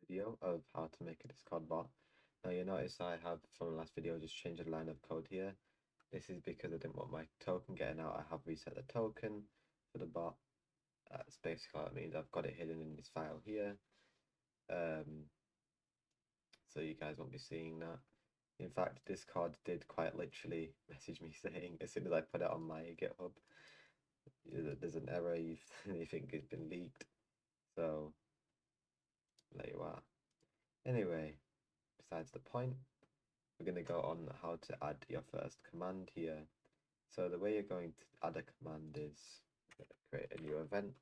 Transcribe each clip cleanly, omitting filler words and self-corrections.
video of how to make a Discord bot. Now you notice I have from the last video just changed the line of code here. This is because I didn't want my token getting out. I have reset the token for the bot. That's basically what it means. I've got it hidden in this file here. So you guys won't be seeing that. In fact, Discord did quite literally message me saying as soon as I put it on my GitHub, there's an error, you think it's been leaked. So there you are. Anyway, besides the point, we're going to go on how to add your first command here. So the way you're going to add a command is create a new event.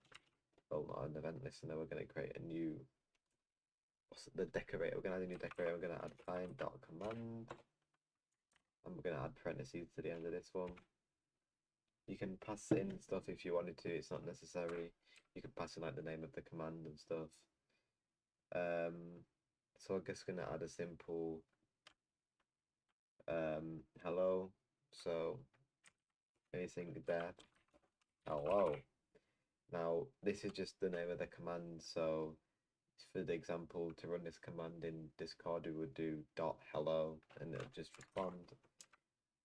Well, not an event listener. We're going to create a new, the decorator. We're going to add a new decorator. We're going to add client.command. And we're going to add parentheses to the end of this one. You can pass in stuff if you wanted to. It's not necessary. You can pass in like the name of the command and stuff. So I'm just going to add a simple hello. So anything there. Hello. Now this is just the name of the command. So for the example, to run this command in Discord, we would do .hello and it'll just respond.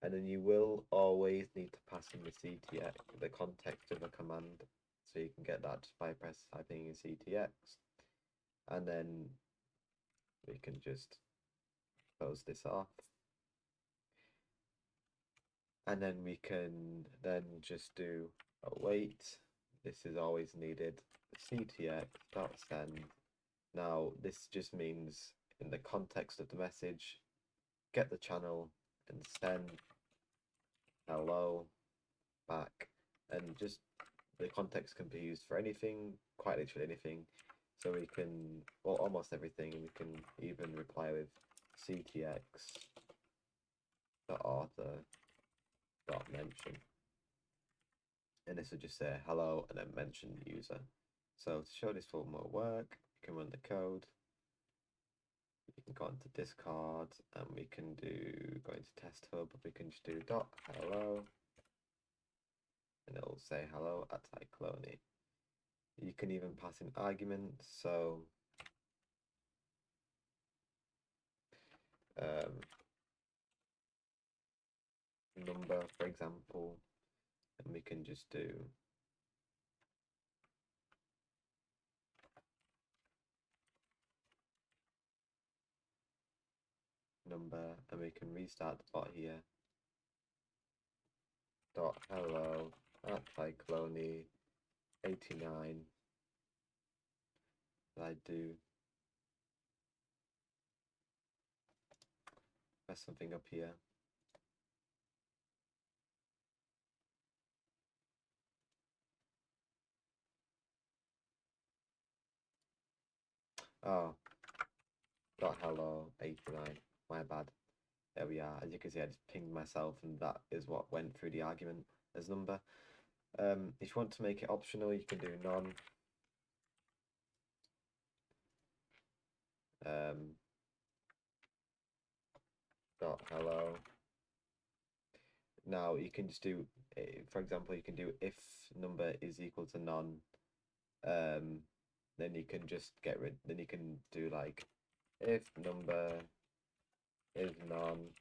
And then you will always need to pass in the CTX, the context of a command. So you can get that just by typing in CTX. And then we can just close this off. And then we can then just do await. This is always needed. CTX.send. Now this just means in the context of the message, get the channel and send hello back. And just the context can be used for anything, quite literally anything. So we can, well, almost everything. We can even reply with CTX the author dot mention, and this will just say hello and then mention the user. So to show this will more work, you can run the code. You can go into Discord and we can go into test hub. We can just do .hello and it'll say hello at Cyclone. You can even pass in arguments. So number, for example, and we can just do number, and we can restart the bot here. .hello at Cyclone 89. I do press something up here. Oh, .hello 89. My bad. There we are. As you can see, I just pinged myself, and that is what went through the argument as number. If you want to make it optional, you can do none. .hello. Now you can just do, for example, you can do if number is equal to none. Then you can just get rid. Then you can do like if number is none.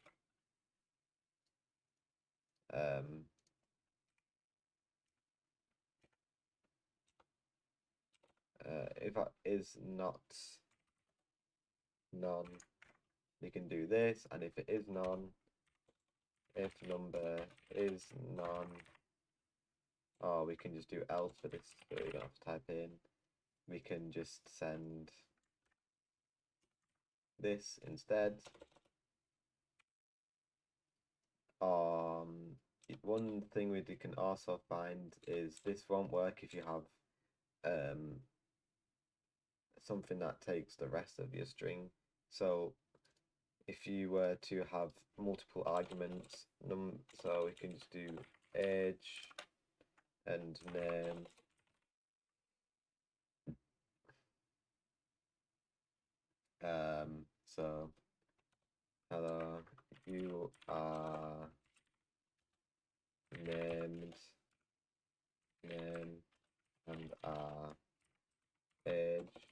If it is not none, you can do this, and if it is none, if number is none, oh, we can just do else for this, so you don't have to type in. We can just send this instead. One thing we can also find is this won't work if you have something that takes the rest of your string. So if you were to have multiple arguments, so we can just do age and name. So hello, you are named, name, and age,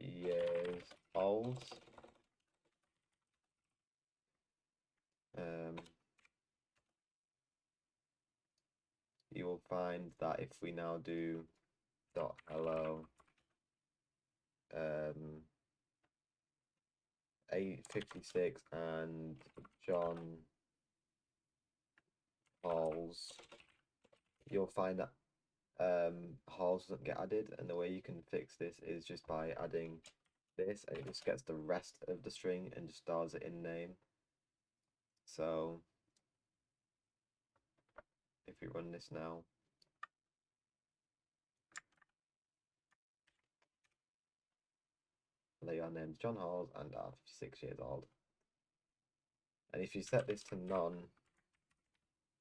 years, find that if we now do dot hello 856 and John Halls, you'll find that Halls doesn't get added, and the way you can fix this is just by adding this, and it just gets the rest of the string and just stars it in name. So if we run this now, your name's John Halls and are 56 years old. And if you set this to none,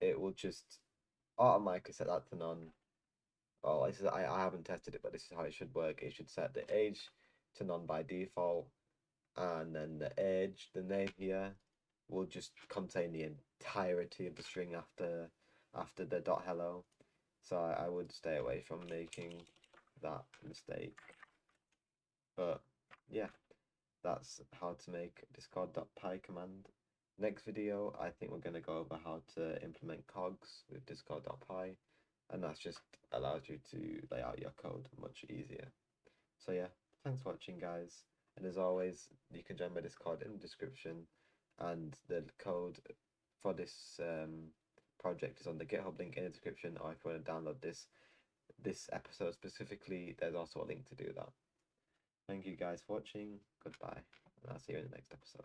it will just automatically set that to none. Well, this is, I haven't tested it, but this is how it should work. It should set the age to none by default, and then the age, the name here, will just contain the entirety of the string after the dot hello. So I would stay away from making that mistake. But yeah, that's how to make discord.py command. Next video, I think we're going to go over how to implement cogs with discord.py, and that just allows you to lay out your code much easier. So yeah, thanks for watching, guys. And as always, you can join my Discord in the description, and the code for this project is on the GitHub link in the description, or if you want to download this episode specifically, there's also a link to do that. Thank you guys for watching. Goodbye, and I'll see you in the next episode.